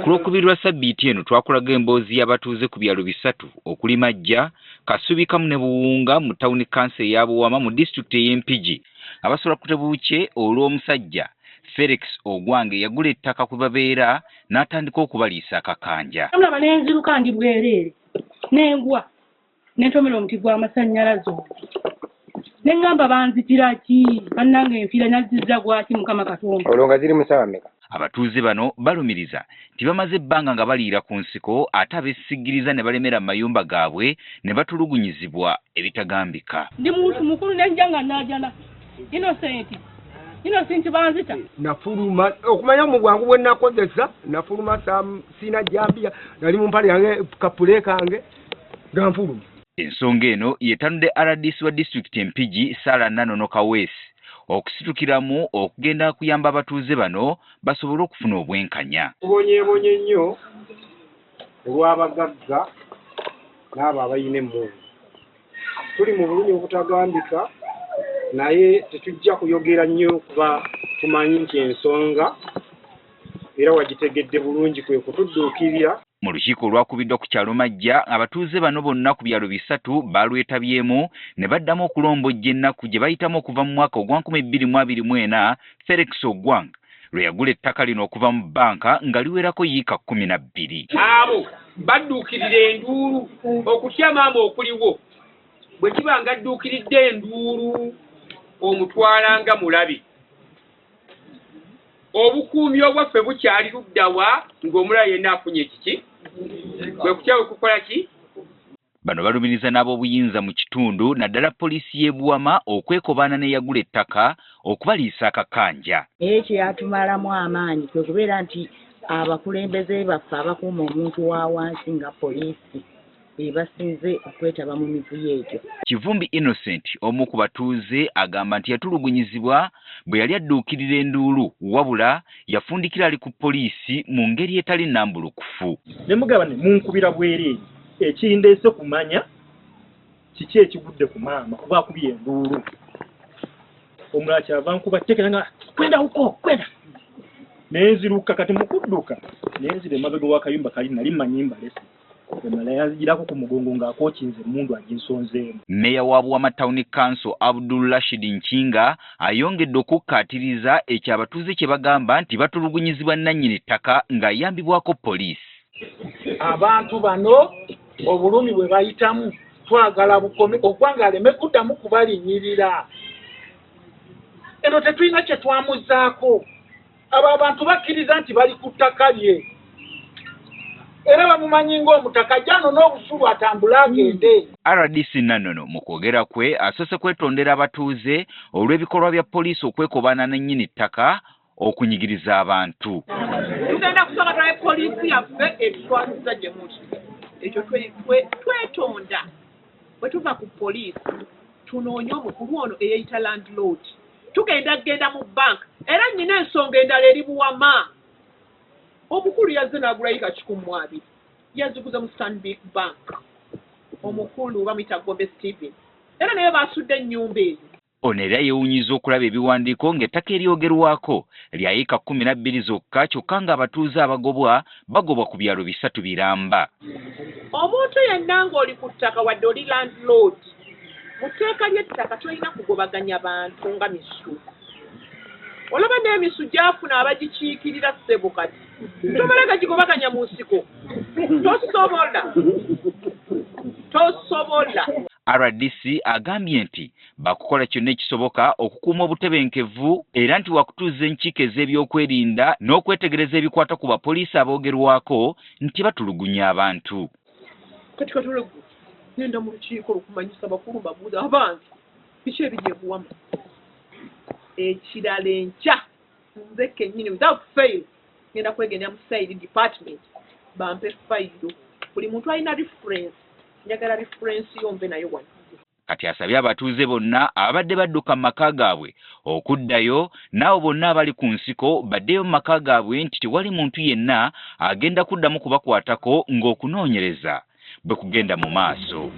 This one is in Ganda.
Ku Lwokubiri lwa Ssabbiiti eno twakulaga emboozi y'abatuuze ku byalo bisatu okuli Majja, Kasubi kamu ne Buwunga mu tawuni kanso eya Buwama mu disitulikiti ey'Empigi abasobola kutebuuke olw'omusajja Felix Ogwange yagula ettaka kwe babeera n'atandika okubaliisa akakanja. Ndaba n'enziruka ndi bwereere n'engwa n'entomera omuti gw'amasannyalaze ne ngamba banzitira ki bannange enfiira nazzizza gwaki Mukama Katonda. Olwo nga ziri musawa mmeka? Abatuuze bano balumiriza nti bamaze ebbanga nga baliira ku nsiko ate abeesigiriza ne balemera mu mayumba gaabwe ne batulugunyizibwa ebitagambika. Ndi muntu mukulu nejja nga naajala Innocent banzita. Nafuluma okumanya mu bwangu bwe nakozesa nafuluma siina jambiya nali mu mpale yange kapule kange nga nfuluma. Ensonga eno yeetanudde RDC wa disitulikiti Empigi Sarah Nanono Kaweesi okusitukiramu okugenda kuyamba abatuuze bano basobole okufuna obwenkanya. Tubonyeebonye nnyo olw'abagagga n'abo abalina emmundu. Tuli mu bulumi obutagambika naye tetujja kuyogera nnyo kuba tumanyi nti ensonga era wagitegedde bulungi kwe kutudduukirira. Mu lukiiko olwakubiddwa ku kyalo Majja abatuuze bano bonna ku byalo bisatu balwetabyemu ne baddamu okulombojja ennaku gye bayitamu okuva mu mwaka ogwa 2024 Felix Ogwang lwe yagula ettaka lino okuva mu bbanka nga liwerako yiika 12. Abo badduukirira enduulu okutya maama okuliwo bwe kiba nga adduukiridde enduulu omutwalanga mulabi. Obukuumi obwaffe bukyali luddawa ng'omulala yenna afunye ekiki bwe kutya bwe kukola ki. Bano balumiriza n'ab'obuyinza mu kitundu naddala poliisi y'e Buwama okwekobaana ne yagula ettaka okubaliisa akakanja. Ekyo yatumalamu amaanyi kwe kubeera nti abakulembeze baffe abakuuma omuntu wa wansi nga poliisi basinze okwetaba mu mivuyo egyo. Kivumbi Innocent omu ku batuuze agamba nti yatulugunyizibwa bwe yali adduukirira enduulu wabula yafundikira ali ku poliisi mu ngeri etali nnambulukufu. Ne mugaba ne munkubira bwereere ekindeese kumanya kiki ekigudde ku maama kuba akubye enduulu. Omulala kyava nkuba tekera nga kwenda huko kwenda nenziruka kati mukudduka nenzira emabega w'akayumba kali nali manyimba lesi emala yazigirako ku mugongo ng'akookinze emundu aginsonzeemu. Mmeeya wa Buwama Town Council Abdul Rashid Nkinga ayongedde okukkaatiriza ekyo abatuuze kye bagamba nti batulugunyizibwa nannyini ttaka ng'ayambibwako poliisi. Abantu bano obulumi bwe bayitamu twagala bukome Ogwanga aleme kuddamu kubalinyirira. Eno tetulina kye twamuzzaako. Abo abantu bakkiriza nti bali ku ttaka lye. Era bamumanyi ng'omutaka jano n'obusulu atambula agende. RDC Nanono mu kwogera kwe asoose kwetondera abatuuze olw'ebikolwa bya poliisi okwekobaana nannyini ttaka okunyigiriza abantu. Tugenda kusooka tulabe poliisi yaffe ebitwaliza gye muli. Ekyo twetonda. Bwe tuva ku poliisi tunoonya omukulu ono eyeyita landlord. Tugenda mu banka era nnyina ensonga endala eri Buwama. Omukulu yazze n'agula yiika 12 yaziguza mu Stanbic Bank. Omukulu bamuyita Gombe Stephen era naye basudde ennyumba ezo. Ono era yeewunyiza okulaba ebiwandiiko ng'ettaka eryogerwako lya yiika 12 zokka kyokka ng'abatuuze abagobwa bagobwa ku byalo bisatu biramba. Omuntu yenna ng'oli ku ttaka wadde oli landlord mu tteeka ly'ettaka tolina kugobaganya bantu nga misu. Olaba n'emisu gyafuna abagikiikirira ssebo kati tomalega gigobaganya mu nsiko tosobola. RDC agambye nti bakukola kyonna ekisoboka okukuuma obutebenkevu era nti wakutuuza enkiiko ez'ebyokwerinda n'okwetegereza ebikwata ku bapoliisi aboogerwako nti batulugunya abantu. Kati katulegu ngenda mu lukiiko lukumanyisa bakulu babuuza abantu biki ebiri e Buwama. Ekirala enkya nze kennyini without fail ngenda kwegendera mu side department bampe fayiro buli muntu alina reference njagala reference yombe nayo wano. Kati asabye abatuuze bonna abadde badduka mu maka gaabwe okuddayo n'abo bonna abali ku nsiko baddeyo mu maka gaabwe nti tewali muntu yenna agenda kuddamu kubakwatako ng'okunoonyereza bwe kugenda mu maaso.